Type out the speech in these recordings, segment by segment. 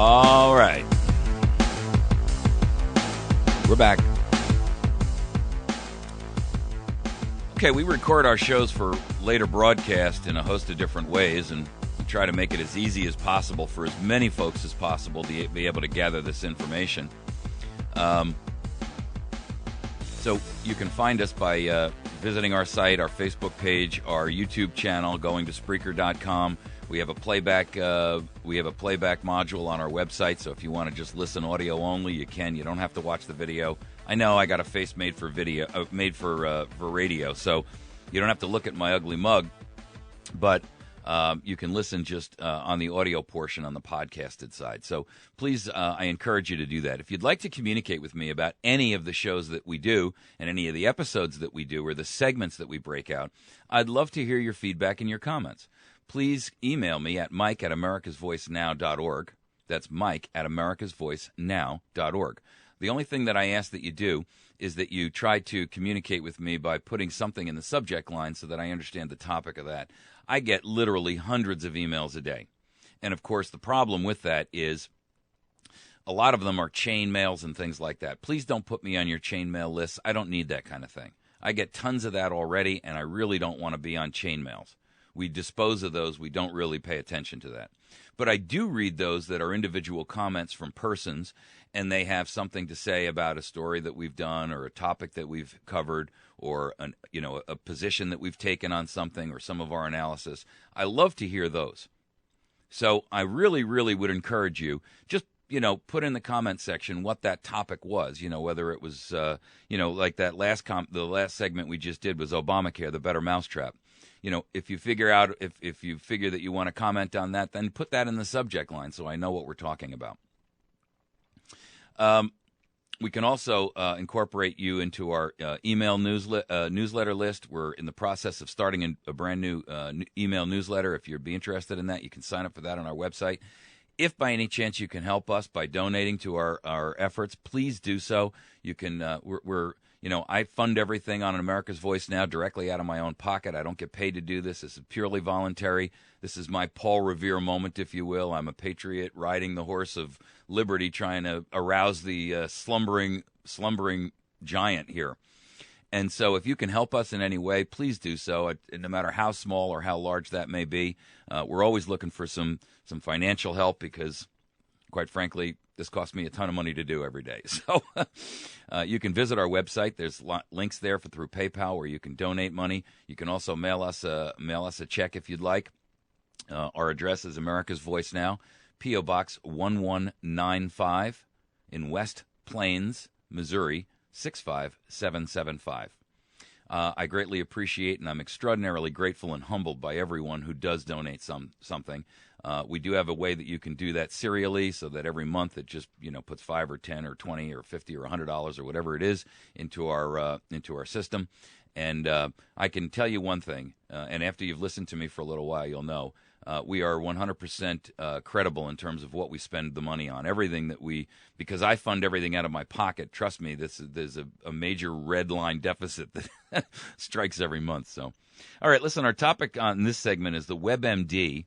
All right. We're back. Okay, we record our shows for later broadcast in a host of different ways, and we try to make it as easy as possible for as many folks as possible to be able to gather this information. So you can find us by visiting our site, our Facebook page, our YouTube channel, going to Spreaker.com. We have a playback module on our website, so if you want to just listen audio only, you can. You don't have to watch the video. I know I got a face made for radio, so you don't have to look at my ugly mug, but you can listen just on the audio portion on the podcasted side. So please, I encourage you to do that. If you'd like to communicate with me about any of the shows that we do and any of the episodes that we do or the segments that we break out, I'd love to hear your feedback and your comments. Please email me at mike@americasvoicenow.org. That's mike@americasvoicenow.org. The only thing that I ask that you do is that you try to communicate with me by putting something in the subject line so that I understand the topic of that. I get literally hundreds of emails a day. And, of course, the problem with that is a lot of them are chain mails and things like that. Please don't put me on your chain mail list. I don't need that kind of thing. I get tons of that already, and I really don't want to be on chain mails. We dispose of those. We don't really pay attention to that. But I do read those that are individual comments from persons, and they have something to say about a story that we've done or a topic that we've covered or a position that we've taken on something or some of our analysis. I love to hear those. So I really, really would encourage you, just, put in the comment section what that topic was, whether it was, like that the last segment we just did was Obamacare, the better mousetrap. If you figure that you want to comment on that, then put that in the subject line so I know what we're talking about. We can also incorporate you into our email newsletter list. We're in the process of starting a brand new email newsletter. If you'd be interested in that, you can sign up for that on our website. If by any chance you can help us by donating to our efforts, please do so. You can. I fund everything on America's Voice Now directly out of my own pocket. I don't get paid to do this. This is purely voluntary. This is my Paul Revere moment, if you will. I'm a patriot riding the horse of liberty, trying to arouse the slumbering giant here. And so if you can help us in any way, please do so, no matter how small or how large that may be. We're always looking for some financial help because, quite frankly, this costs me a ton of money to do every day. So you can visit our website. There's links there through PayPal where you can donate money. You can also mail us a check if you'd like. Our address is America's Voice Now, P.O. Box 1195 in West Plains, Missouri, 65775. I greatly appreciate and I'm extraordinarily grateful and humbled by everyone who does donate something. We do have a way that you can do that serially so that every month it just puts $5 or $10 or $20 or $50 or $100 or whatever it is into our system. And I can tell you one thing, and after you've listened to me for a little while, you'll know. We are 100% credible in terms of what we spend the money on. Everything that because I fund everything out of my pocket, trust me, there's a major red line deficit that strikes every month. So, all right, listen, our topic on this segment is the WebMD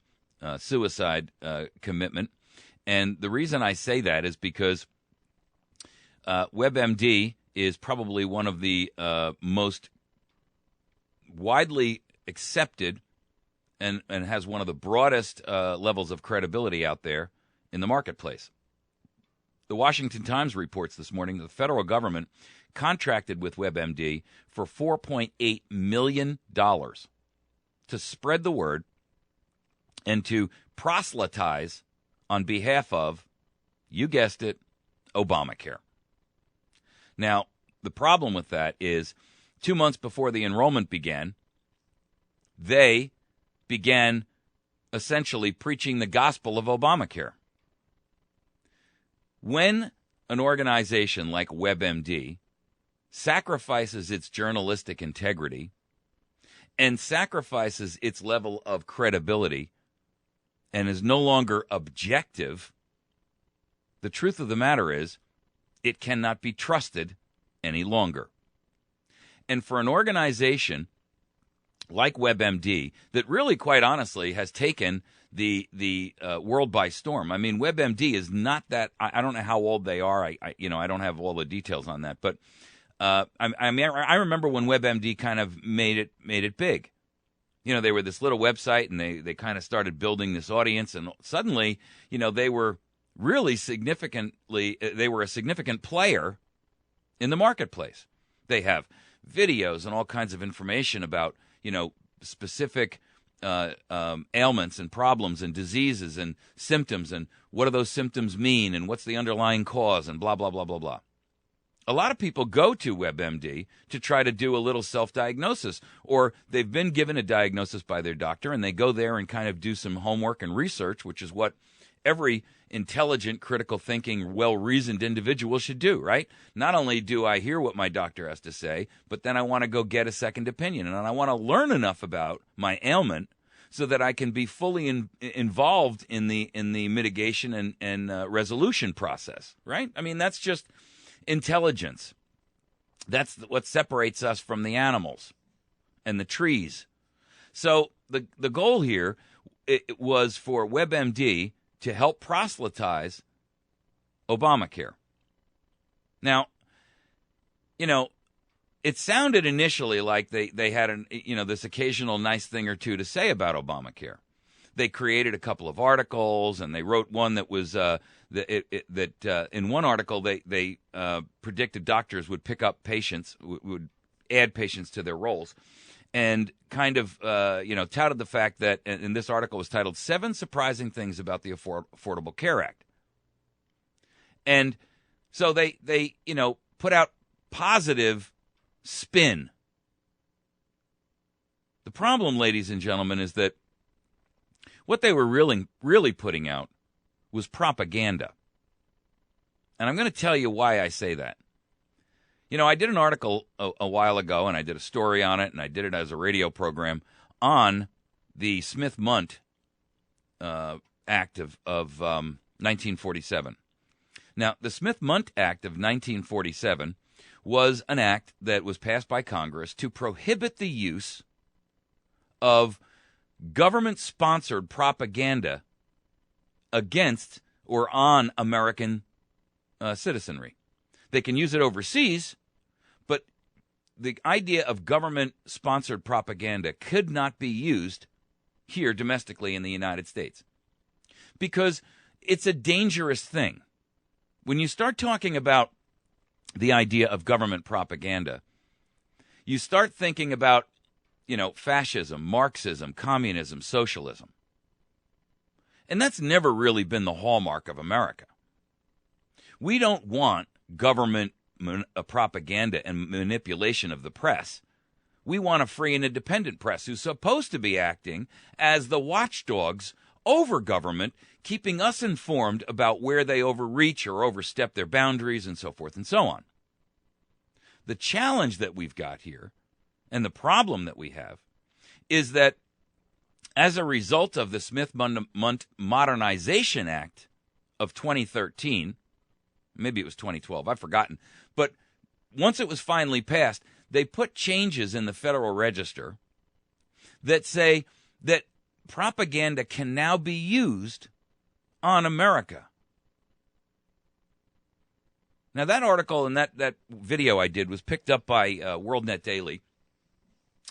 suicide commitment. And the reason I say that is because WebMD is probably one of the most widely accepted and has one of the broadest levels of credibility out there in the marketplace. The Washington Times reports this morning that the federal government contracted with WebMD for $4.8 million to spread the word and to proselytize on behalf of, you guessed it, Obamacare. Now, the problem with that is 2 months before the enrollment began, they began essentially preaching the gospel of Obamacare. When an organization like WebMD sacrifices its journalistic integrity and sacrifices its level of credibility and is no longer objective, the truth of the matter is it cannot be trusted any longer. And for an organization like WebMD that really, quite honestly, has taken the world by storm. I mean, WebMD is not that. I don't know how old they are. I don't have all the details on that. But I remember when WebMD kind of made it big. They were this little website, and they kind of started building this audience, and suddenly, they were really they were a significant player in the marketplace. They have videos and all kinds of information about, specific ailments and problems and diseases and symptoms, and what do those symptoms mean, and what's the underlying cause, and blah, blah, blah, blah, blah. A lot of people go to WebMD to try to do a little self-diagnosis, or they've been given a diagnosis by their doctor, and they go there and kind of do some homework and research, which is what every intelligent, critical thinking, well-reasoned individual should do, right? Not only do I hear what my doctor has to say, but then I want to go get a second opinion, and I want to learn enough about my ailment so that I can be fully involved in the mitigation and resolution process, right? I mean, that's just intelligence. That's what separates us from the animals and the trees. So the goal here it was for WebMD to help proselytize Obamacare. Now, it sounded initially like they had this occasional nice thing or two to say about Obamacare. They created a couple of articles, and they wrote one that was in one article they predicted doctors would pick up patients, would add patients to their roles, and kind of touted the fact that, and this article was titled 7 Surprising Things About the Affordable Care Act. And so they put out positive spin. The problem, ladies and gentlemen, is that what they were really putting out was propaganda. And I'm going to tell you why I say that. I did an article a while ago, and I did a story on it, and I did it as a radio program on the Smith-Mundt Act of 1947. Now, the Smith-Mundt Act of 1947 was an act that was passed by Congress to prohibit the use of government-sponsored propaganda against or on American citizenry. They can use it overseas, but the idea of government-sponsored propaganda could not be used here domestically in the United States because it's a dangerous thing. When you start talking about the idea of government propaganda, you start thinking about fascism, Marxism, communism, socialism. And that's never really been the hallmark of America. We don't want government propaganda and manipulation of the press. We want a free and independent press who's supposed to be acting as the watchdogs over government, keeping us informed about where they overreach or overstep their boundaries and so forth and so on. The challenge that we've got here, and the problem that we have, is that as a result of the Smith-Mundt Modernization Act of 2013, maybe it was 2012, I've forgotten, but once it was finally passed, they put changes in the Federal Register that say that propaganda can now be used on America. Now, that article and that video I did was picked up by WorldNet Daily.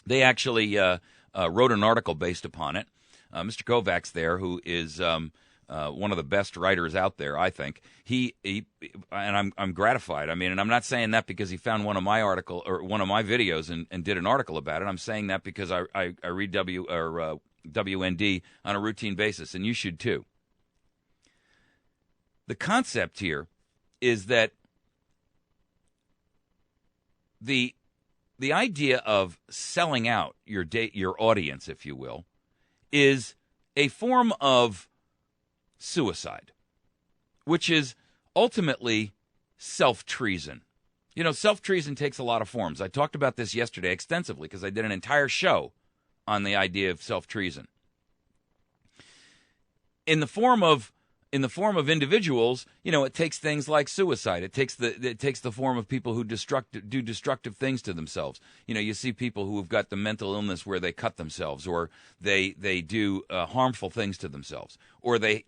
They actually wrote an article based upon it. Mr. Kovacs there, who is one of the best writers out there, I think. He and I'm gratified. I mean, and I'm not saying that because he found one of my article or one of my videos and did an article about it. I'm saying that because I read WND on a routine basis, and you should too. The concept here is that the idea of selling out your audience, if you will, is a form of suicide, which is ultimately self-treason. Self-treason takes a lot of forms. I talked about this yesterday extensively because I did an entire show on the idea of self-treason. In the form of in the form of individuals, it takes things like suicide. It takes the form of people who do destructive things to themselves. You see people who have got the mental illness where they cut themselves, or they do harmful things to themselves, or they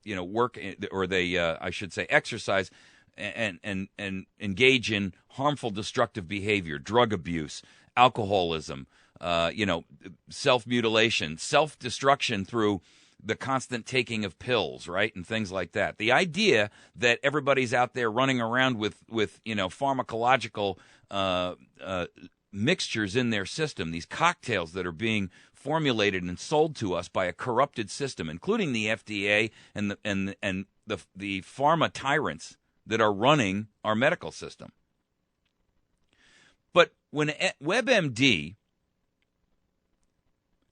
work, or they I should say exercise and engage in harmful destructive behavior, drug abuse, alcoholism, self-mutilation, self-destruction through the constant taking of pills, right, and things like that. The idea that everybody's out there running around with pharmacological mixtures in their system, these cocktails that are being formulated and sold to us by a corrupted system, including the FDA and the pharma tyrants that are running our medical system. But when WebMD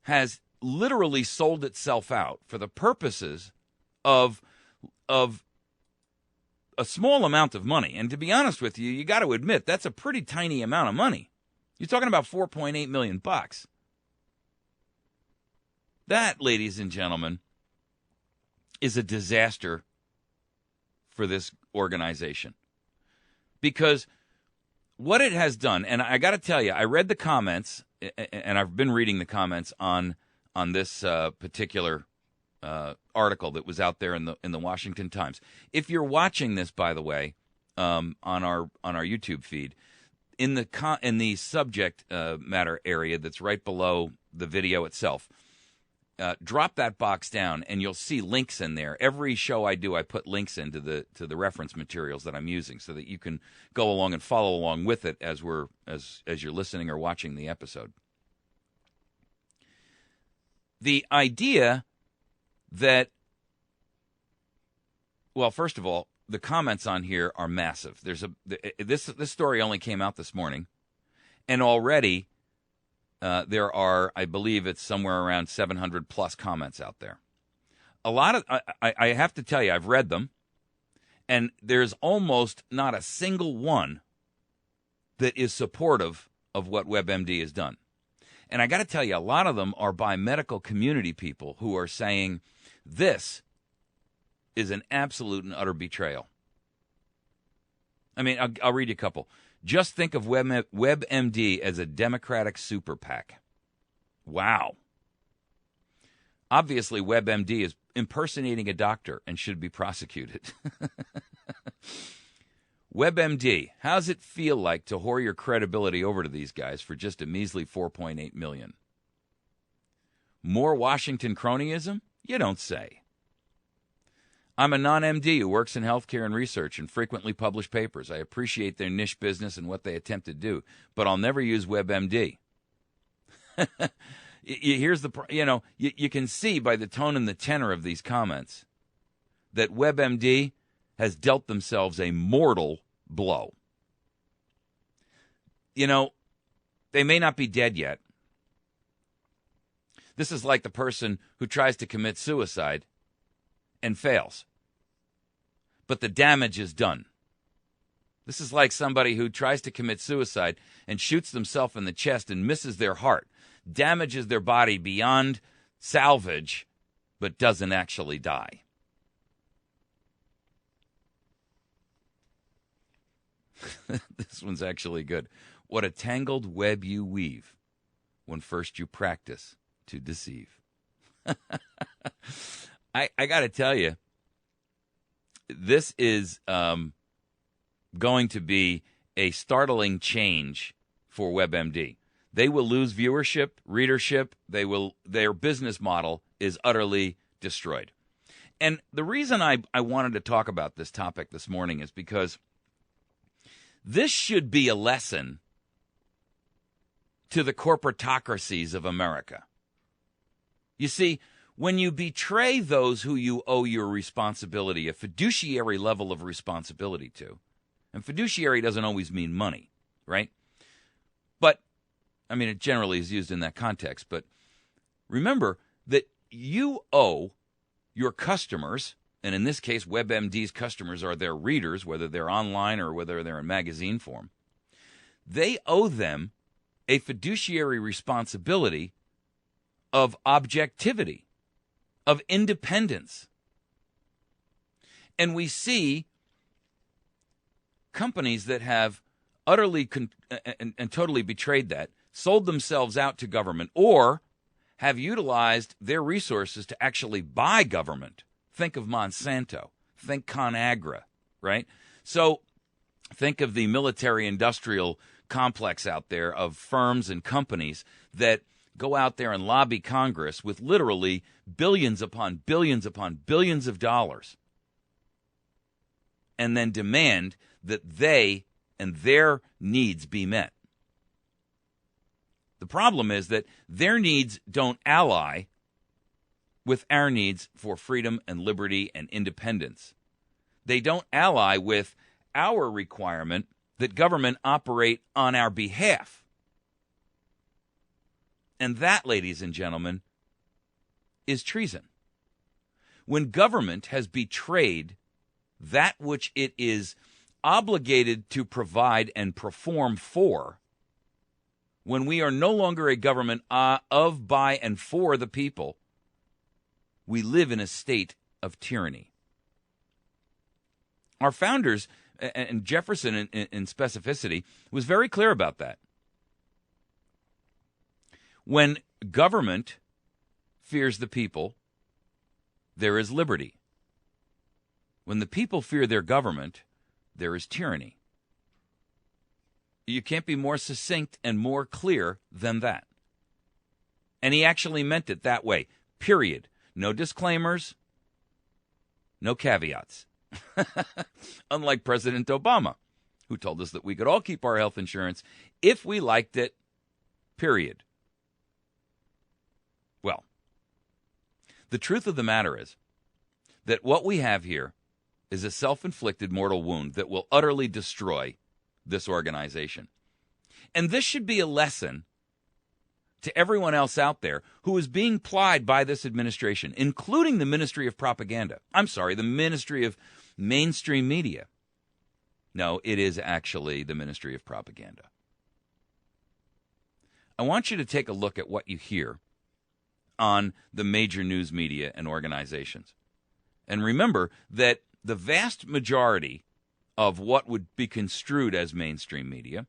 has literally sold itself out for the purposes of a small amount of money. And to be honest with you, you got to admit that's a pretty tiny amount of money. You're talking about $4.8 million. That, ladies and gentlemen, is a disaster for this organization. Because what it has done, and I got to tell you, I read the comments, and I've been reading the comments on this particular article that was out there in the Washington Times. If you're watching this, by the way, on our YouTube feed, in the subject matter area that's right below the video itself, drop that box down, and you'll see links in there. Every show I do, I put links into the reference materials that I'm using, so that you can go along and follow along with it as you're listening or watching the episode. The idea that, well, first of all, the comments on here are massive. This story only came out this morning, and already there are, I believe it's somewhere around 700 plus comments out there. A lot of, I have to tell you, I've read them, and there's almost not a single one that is supportive of what WebMD has done. And I got to tell you, a lot of them are by medical community people who are saying this is an absolute and utter betrayal. I mean, I'll read you a couple. Just think of WebMD as a Democratic super PAC. Wow. Obviously, WebMD is impersonating a doctor and should be prosecuted. WebMD, how's it feel like to whore your credibility over to these guys for just a measly $4.8 million? More Washington cronyism? You don't say. I'm a non-MD who works in healthcare and research and frequently publish papers. I appreciate their niche business and what they attempt to do, but I'll never use WebMD. Here's the, you can see by the tone and the tenor of these comments that WebMD has dealt themselves a mortal blow. They may not be dead yet. This is like the person who tries to commit suicide and fails, but the damage is done. This is like somebody who tries to commit suicide and shoots themselves in the chest and misses their heart, damages their body beyond salvage, but doesn't actually die. This one's actually good. What a tangled web you weave when first you practice to deceive. I got to tell you, this is going to be a startling change for WebMD. They will lose viewership, readership. Their business model is utterly destroyed. And the reason I wanted to talk about this topic this morning is because this should be a lesson to the corporatocracies of America. You see, when you betray those who you owe your responsibility, a fiduciary level of responsibility to, and fiduciary doesn't always mean money, right? But, I mean, it generally is used in that context. But remember that you owe your customers, and in this case, WebMD's customers are their readers, whether they're online or whether they're in magazine form. They owe them a fiduciary responsibility of objectivity, of independence, And we see companies that have utterly and totally betrayed that, sold themselves out to government, or have utilized their resources to actually buy government. Think of Monsanto. Think ConAgra, right? So think of the military-industrial complex out there of firms and companies that go out there and lobby Congress with literally billions upon billions upon billions of dollars, and then demand that they and their needs be met. The problem is that their needs don't ally with our needs for freedom and liberty and independence. They don't ally with our requirement that government operate on our behalf. And that, ladies and gentlemen, is treason. When government has betrayed that which it is obligated to provide and perform for, when we are no longer a government of, by, and for the people, we live in a state of tyranny. Our founders, and Jefferson in specificity, was very clear about that. When government fears the people, there is liberty. When the people fear their government, there is tyranny. You can't be more succinct and more clear than that. And he actually meant it that way, period. No disclaimers, no caveats. Unlike President Obama, who told us that we could all keep our health insurance if we liked it, period. Well, the truth of the matter is that what we have here is a self-inflicted mortal wound that will utterly destroy this organization. And this should be a lesson to everyone else out there who is being plied by this administration, including the Ministry of Propaganda. I'm sorry, the Ministry of Mainstream Media. No, it is actually the Ministry of Propaganda. I want you to take a look at what you hear on the major news media and organizations. And remember that the vast majority of what would be construed as mainstream media,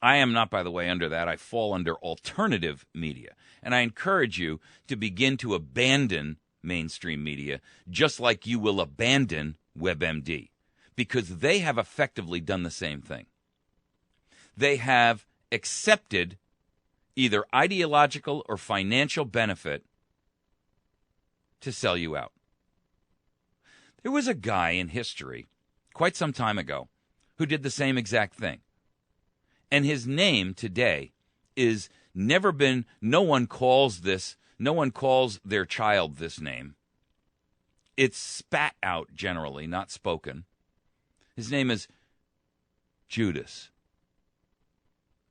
I am not, by the way, under that. I fall under alternative media. And I encourage you to begin to abandon mainstream media just like you will abandon WebMD, because they have effectively done the same thing. They have accepted either ideological or financial benefit to sell you out. There was a guy in history quite some time ago who did the same exact thing. And his name today is never been, no one calls their child this name. It's spat out generally, not spoken. His name is Judas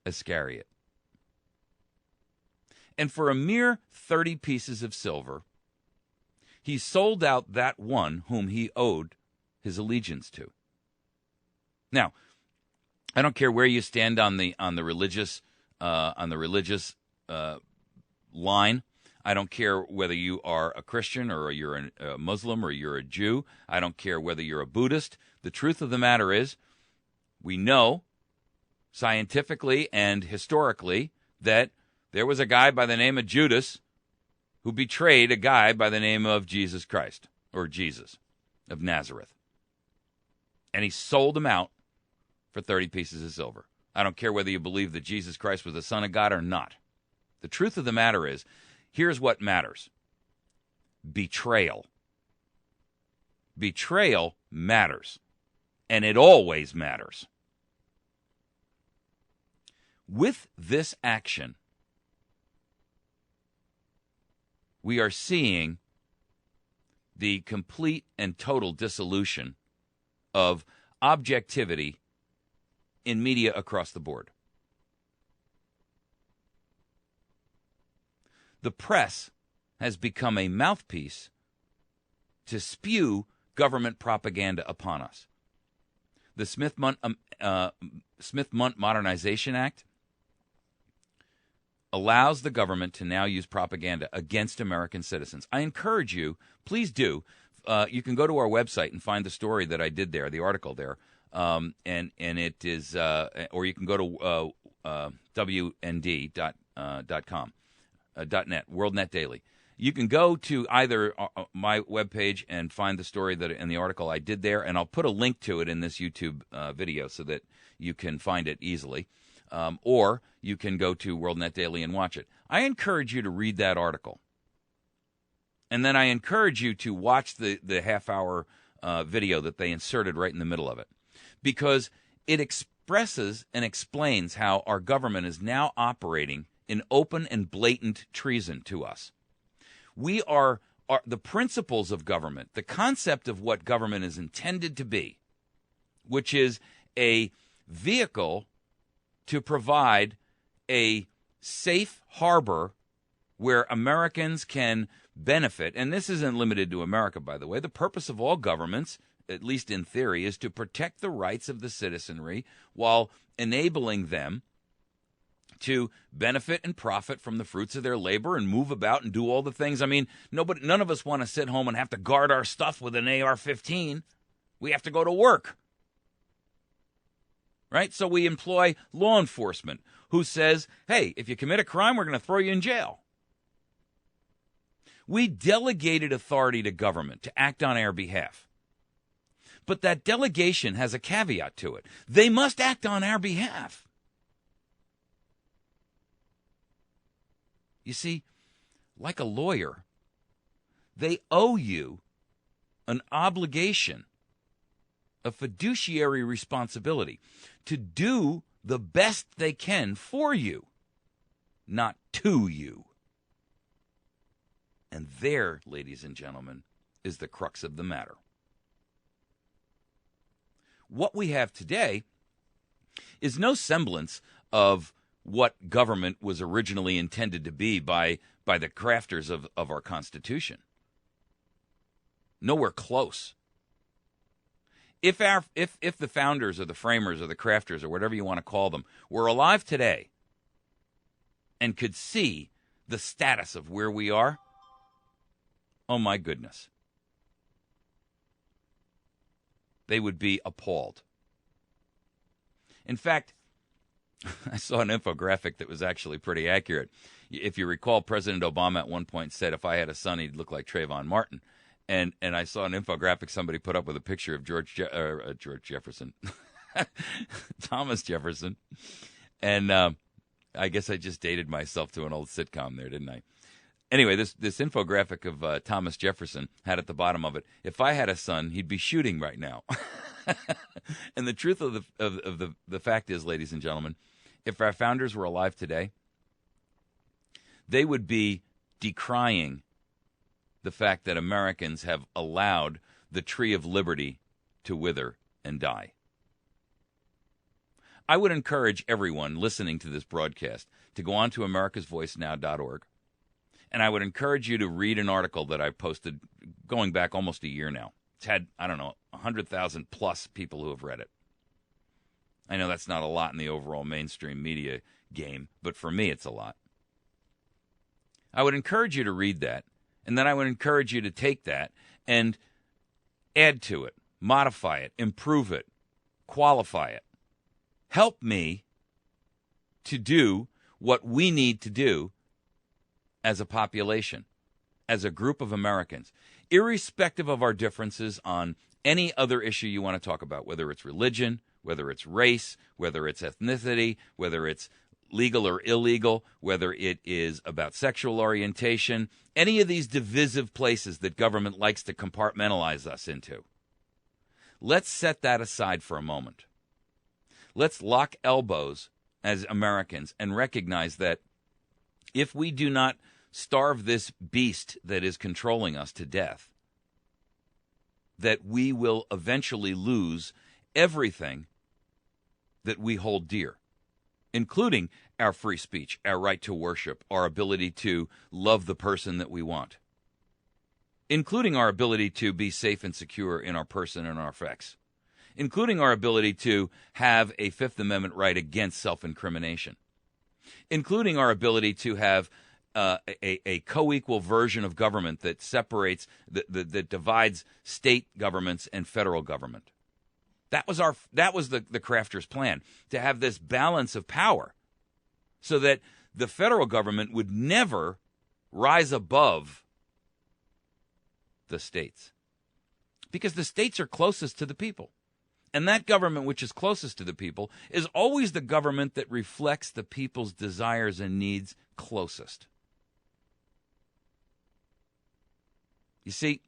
Iscariot. And for a mere 30 pieces of silver, he sold out that one whom he owed his allegiance to. Now, I don't care where you stand on the religious line. I don't care whether you are a Christian or you're a Muslim or you're a Jew. I don't care whether you're a Buddhist. The truth of the matter is, we know scientifically and historically that there was a guy by the name of Judas who betrayed a guy by the name of Jesus Christ, or Jesus of Nazareth. And he sold him out for 30 pieces of silver. I don't care whether you believe that Jesus Christ was the Son of God or not. The truth of the matter is, here's what matters. Betrayal. Betrayal matters. And it always matters. With this action, we are seeing the complete and total dissolution of objectivity in media across the board. The press has become a mouthpiece to spew government propaganda upon us. The Smith-Mundt Modernization Act allows the government to now use propaganda against American citizens. I encourage you, please do, you can go to our website and find the story that I did there, the article there, and it is, or you can go to WND.com, .net, WorldNet Daily. You can go to either my webpage and find the story that and the article I did there, and I'll put a link to it in this YouTube video so that you can find it easily, or you can go to WorldNet Daily and watch it. I encourage you to read that article, and then I encourage you to watch the half-hour video that they inserted right in the middle of it, because it expresses and explains how our government is now operating in open and blatant treason to us. We are the principles of government, the concept of what government is intended to be, which is a vehicle to provide a safe harbor where Americans can benefit. And this isn't limited to America, by the way. The purpose of all governments, at least in theory, is to protect the rights of the citizenry while enabling them to benefit and profit from the fruits of their labor and move about and do all the things. I mean, none of us want to sit home and have to guard our stuff with an AR-15. We have to go to work, right? So we employ law enforcement who says, hey, if you commit a crime, we're going to throw you in jail. We delegated authority to government to act on our behalf. But that delegation has a caveat to it. They must act on our behalf. You see, like a lawyer, they owe you an obligation, a fiduciary responsibility to do the best they can for you, not to you. And there, ladies and gentlemen, is the crux of the matter. What we have today is no semblance of what government was originally intended to be by the crafters of our Constitution. Nowhere close. If the founders or the framers or the crafters or whatever you want to call them were alive today and could see the status of where we are, oh my goodness, they would be appalled. In fact, I saw an infographic that was actually pretty accurate. If you recall, President Obama at one point said if I had a son, he'd look like Trayvon Martin. And I saw an infographic somebody put up with a picture of George Jefferson, Thomas Jefferson. And I guess I just dated myself to an old sitcom there, didn't I? Anyway, this infographic of Thomas Jefferson had at the bottom of it, if I had a son, he'd be shooting right now. And the truth of the fact is, ladies and gentlemen, if our founders were alive today, they would be decrying the fact that Americans have allowed the tree of liberty to wither and die. I would encourage everyone listening to this broadcast to go on to americasvoicenow.org, and I would encourage you to read an article that I posted going back almost a year now. It's had, 100,000 plus people who have read it. I know that's not a lot in the overall mainstream media game, but for me it's a lot. I would encourage you to read that, and then I would encourage you to take that and add to it, modify it, improve it, qualify it. Help me to do what we need to do as a population, as a group of Americans, irrespective of our differences on any other issue you want to talk about, whether it's religion, whether it's race, whether it's ethnicity, whether it's legal or illegal, whether it is about sexual orientation, any of these divisive places that government likes to compartmentalize us into. Let's set that aside for a moment. Let's lock elbows as Americans and recognize that if we do not starve this beast that is controlling us to death, that we will eventually lose everything that we hold dear, including our free speech, our right to worship, our ability to love the person that we want, including our ability to be safe and secure in our person and our effects, including our ability to have a Fifth Amendment right against self-incrimination, including our ability to have a co-equal version of government that separates, that divides state governments and federal government. That was the crafters' plan, to have this balance of power so that the federal government would never rise above the states, because the states are closest to the people. And that government which is closest to the people is always the government that reflects the people's desires and needs closest. You see,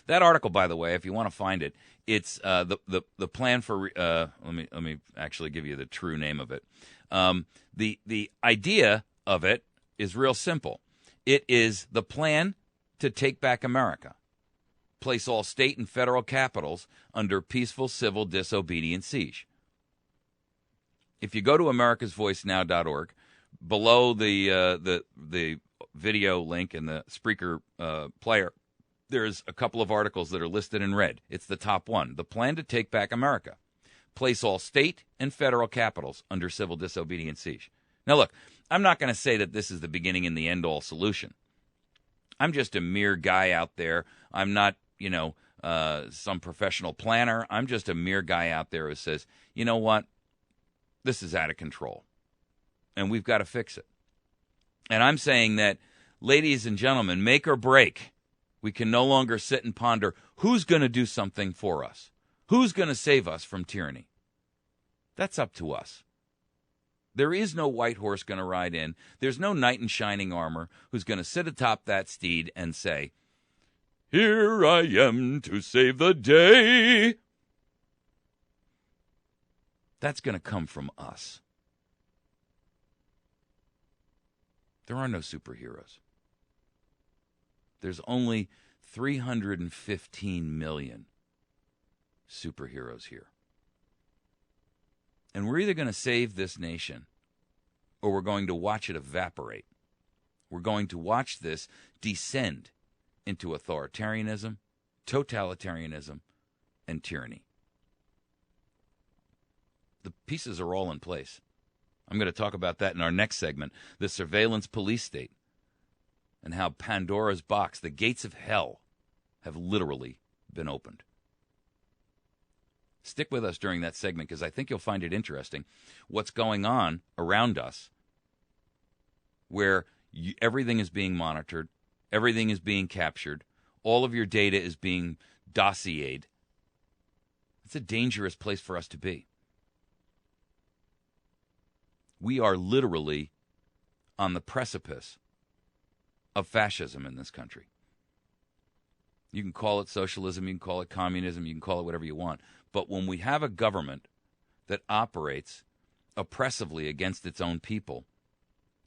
that article, by the way, if you want to find it, it's the plan for. Let me actually give you the true name of it. The idea of it is real simple. It is the plan to take back America. Place all state and federal capitals under peaceful civil disobedient siege. If you go to americasvoicenow.org, below the video link in the Spreaker player, there's a couple of articles that are listed in red. It's the top one. The plan to take back America. Place all state and federal capitals under civil disobedient siege. Now look, I'm not going to say that this is the beginning and the end-all solution. I'm just a mere guy out there. I'm not, some professional planner. I'm just a mere guy out there who says, you know what? This is out of control, and we've got to fix it. And I'm saying that, ladies and gentlemen, make or break. We can no longer sit and ponder who's going to do something for us. Who's going to save us from tyranny? That's up to us. There is no white horse going to ride in. There's no knight in shining armor who's going to sit atop that steed and say, "Here I am to save the day." That's going to come from us. There are no superheroes. There's only 315 million superheroes here. And we're either going to save this nation or we're going to watch it evaporate. We're going to watch this descend into authoritarianism, totalitarianism, and tyranny. The pieces are all in place. I'm going to talk about that in our next segment, the surveillance police state, and how Pandora's box, the gates of hell, have literally been opened. Stick with us during that segment because I think you'll find it interesting what's going on around us, where everything is being monitored, everything is being captured, all of your data is being dossiered. It's a dangerous place for us to be. We are literally on the precipice of fascism in this country. You can call it socialism, you can call it communism, you can call it whatever you want. But when we have a government that operates oppressively against its own people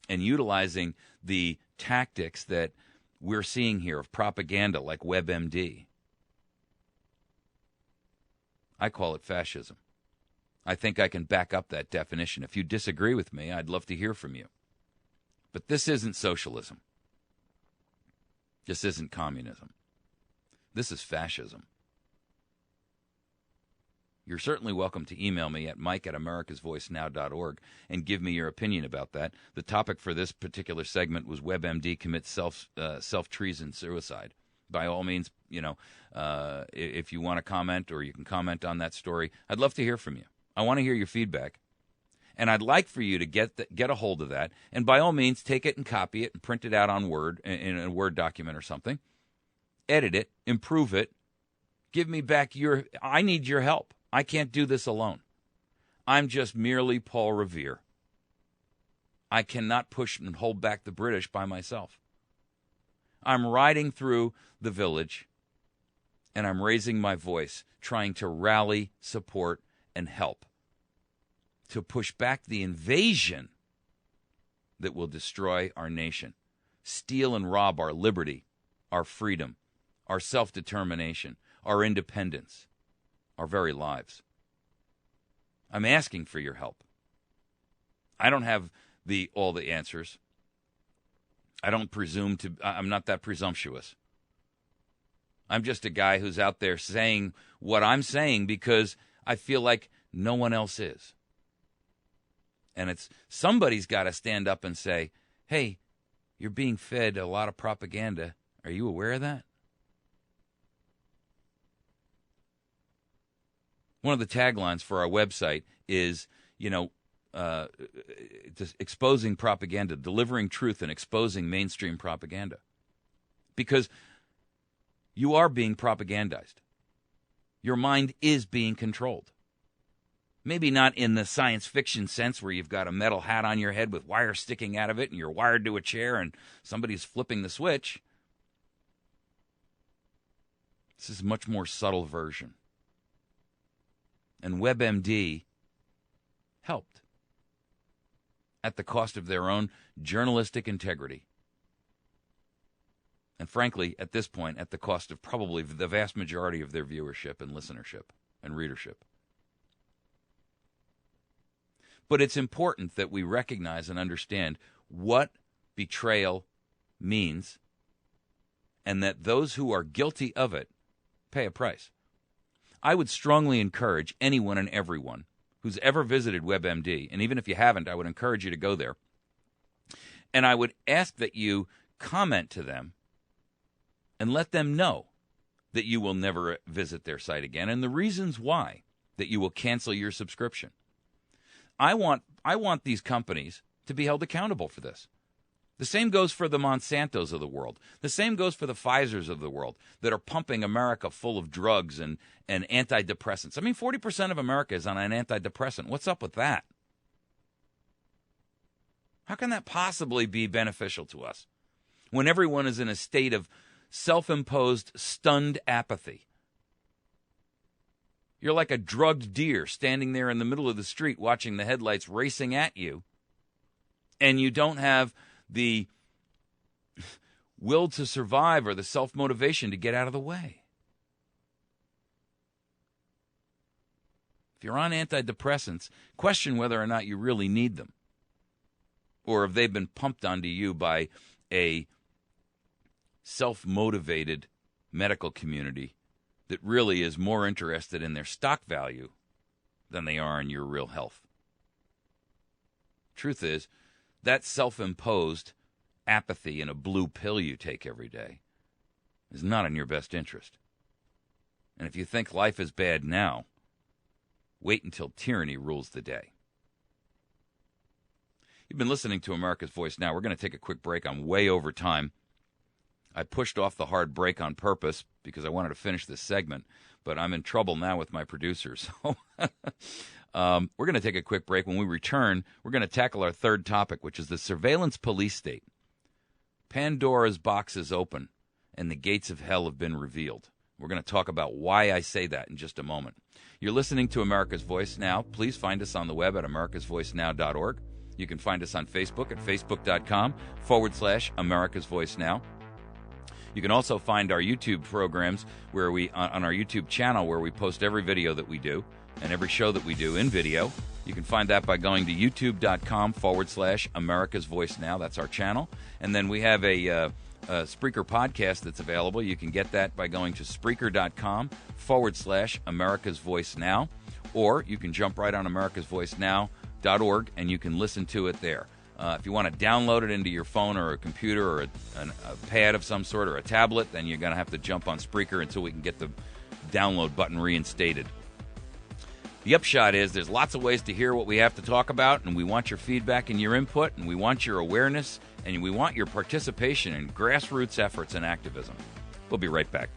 and utilizing the tactics that we're seeing here of propaganda like WebMD, I call it fascism. I think I can back up that definition. If you disagree with me, I'd love to hear from you. But this isn't socialism. This isn't communism. This is fascism. You're certainly welcome to email me at mike@americasvoicenow.org and give me your opinion about that. The topic for this particular segment was WebMD commits self-treason suicide. By all means, if you want to comment or you can comment on that story, I'd love to hear from you. I want to hear your feedback. And I'd like for you to get a hold of that. And by all means, take it and copy it and print it out on Word, in a Word document or something. Edit it, improve it. Give me back I need your help. I can't do this alone. I'm just merely Paul Revere. I cannot push and hold back the British by myself. I'm riding through the village, and I'm raising my voice, trying to rally, support, and help to push back the invasion that will destroy our nation, steal and rob our liberty, our freedom, our self-determination, our independence, our very lives. I'm asking for your help. I don't have all the answers. I don't presume to. I'm not that presumptuous. I'm just a guy who's out there saying what I'm saying because I feel like no one else is. And somebody's got to stand up and say, hey, You're being fed a lot of propaganda. Are you aware of that? One of the taglines for our website is, exposing propaganda, delivering truth and exposing mainstream propaganda. Because you are being propagandized. Your mind is being controlled. Maybe not in the science fiction sense where you've got a metal hat on your head with wires sticking out of it and you're wired to a chair and somebody's flipping the switch. This is a much more subtle version. And WebMD helped at the cost of their own journalistic integrity. And frankly, at this point, at the cost of probably the vast majority of their viewership and listenership and readership. But it's important that we recognize and understand what betrayal means and that those who are guilty of it pay a price. I would strongly encourage anyone and everyone who's ever visited WebMD, and even if you haven't, I would encourage you to go there. And I would ask that you comment to them and let them know that you will never visit their site again and the reasons why that you will cancel your subscription. I want these companies to be held accountable for this. The same goes for the Monsantos of the world. The same goes for the Pfizers of the world that are pumping America full of drugs and antidepressants. I mean, 40% of America is on an antidepressant. What's up with that? How can that possibly be beneficial to us when everyone is in a state of self-imposed, stunned apathy? You're like a drugged deer standing there in the middle of the street watching the headlights racing at you, and you don't have the will to survive or the self-motivation to get out of the way. If you're on antidepressants, question whether or not you really need them, or if they've been pumped onto you by a self-motivated medical community that really is more interested in their stock value than they are in your real health. Truth is, that self-imposed apathy in a blue pill you take every day is not in your best interest. And if you think life is bad now, wait until tyranny rules the day. You've been listening to America's Voice Now. We're going to take a quick break. I'm way over time. I pushed off the hard break on purpose because I wanted to finish this segment, but I'm in trouble now with my producers. So we're going to take a quick break. When we return, we're going to tackle our third topic, which is the surveillance police state. Pandora's box is open, and the gates of hell have been revealed. We're going to talk about why I say that in just a moment. You're listening to America's Voice Now. Please find us on the web at americasvoicenow.org. You can find us on Facebook at facebook.com/America's Voice Now. You can also find our YouTube programs where on our YouTube channel where we post every video that we do and every show that we do in video. You can find that by going to youtube.com/America's Voice Now. That's our channel. And then we have a Spreaker podcast that's available. You can get that by going to Spreaker.com/America's Voice Now. Or you can jump right on americasvoicenow.org and you can listen to it there. If you want to download it into your phone or a computer or a pad of some sort or a tablet, then you're going to have to jump on Spreaker until we can get the download button reinstated. The upshot is there's lots of ways to hear what we have to talk about, and we want your feedback and your input, and we want your awareness, and we want your participation in grassroots efforts and activism. We'll be right back.